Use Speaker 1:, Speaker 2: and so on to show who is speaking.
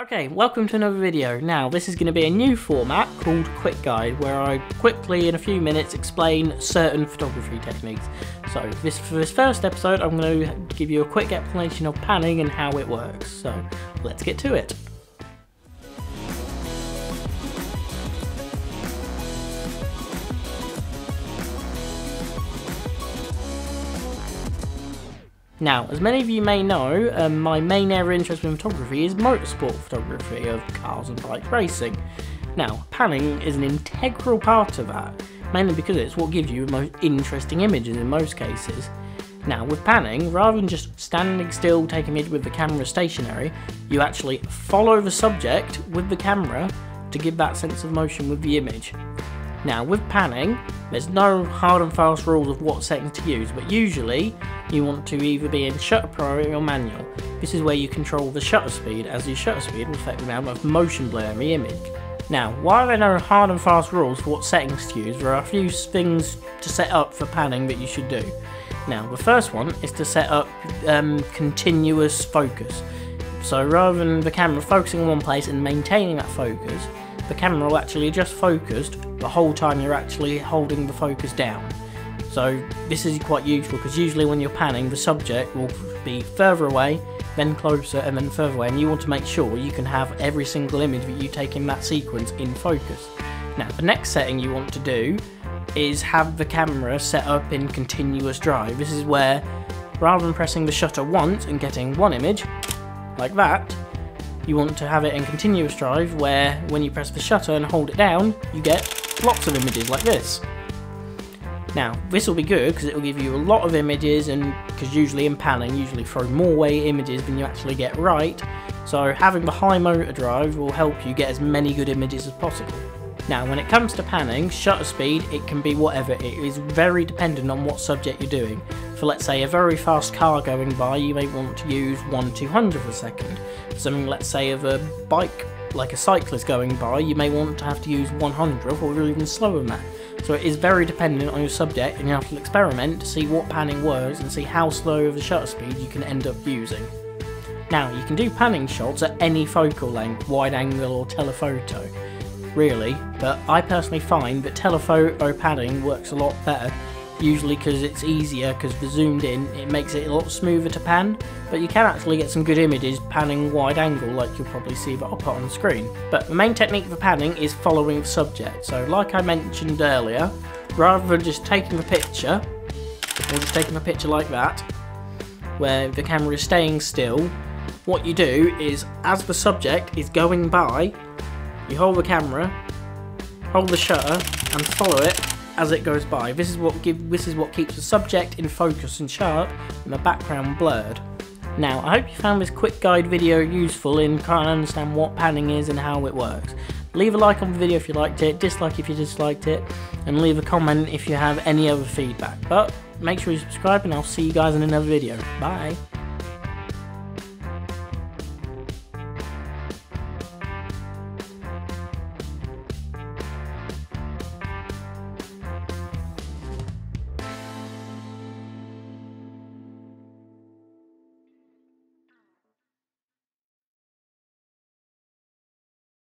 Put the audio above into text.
Speaker 1: Okay, welcome to another video. Now, this is going to be a new format called Quick Guide, where I quickly, in a few minutes, explain certain photography techniques. So, for this first episode, I'm going to give you a quick explanation of panning and how it works. So, let's get to it. Now, as many of you may know, my main area of interest in photography is motorsport photography of cars and bike racing. Now, panning is an integral part of that, mainly because it's what gives you the most interesting images in most cases. Now, with panning, rather than just standing still taking it with the camera stationary, you actually follow the subject with the camera to give that sense of motion with the image. Now, with panning, there's no hard and fast rules of what settings to use, but usually you want to either be in shutter priority or manual. This is where you control the shutter speed, as the shutter speed will affect the amount of motion blur in the image. Now, while there are no hard and fast rules for what settings to use, there are a few things to set up for panning that you should do. Now, the first one is to set up continuous focus. So rather than the camera focusing in one place and maintaining that focus, the camera will actually adjust focused the whole time you're actually holding the focus down. So this is quite useful because usually when you're panning, the subject will be further away, then closer, and then further away, and you want to make sure you can have every single image that you take in that sequence in focus. Now, the next setting you want to do is have the camera set up in continuous drive. This is where, rather than pressing the shutter once and getting one image, like that, you want to have it in continuous drive where when you press the shutter and hold it down, you get lots of images like this. Now, this will be good because it will give you a lot of images, and because usually in panning, you throw more away images than you actually get right. So having the high motor drive will help you get as many good images as possible. Now, when it comes to panning, shutter speed, it can be whatever. It is very dependent on what subject you're doing. For, let's say, a very fast car going by, you may want to use 1/200th a second. For something, let's say, of a bike, like a cyclist going by, you may want to have to use 100th or even slower than that. So it is very dependent on your subject, and you have to experiment to see what panning works and see how slow of a shutter speed you can end up using. Now, you can do panning shots at any focal length, wide angle or telephoto, really, but I personally find that telephoto panning works a lot better, usually because it's easier, because the zoomed in, it makes it a lot smoother to pan, but you can actually get some good images panning wide angle, like you'll probably see that I'll put on the screen. But the main technique for panning is following the subject. So like I mentioned earlier, rather than just taking the picture, or just taking a picture like that, where the camera is staying still, what you do is, as the subject is going by, you hold the camera, hold the shutter, and follow it as it goes by. This is what keeps the subject in focus and sharp, and the background blurred. Now, I hope you found this quick guide video useful in trying to understand what panning is and how it works. Leave a like on the video if you liked it, dislike if you disliked it, and leave a comment if you have any other feedback. But make sure you subscribe, and I'll see you guys in another video. Bye!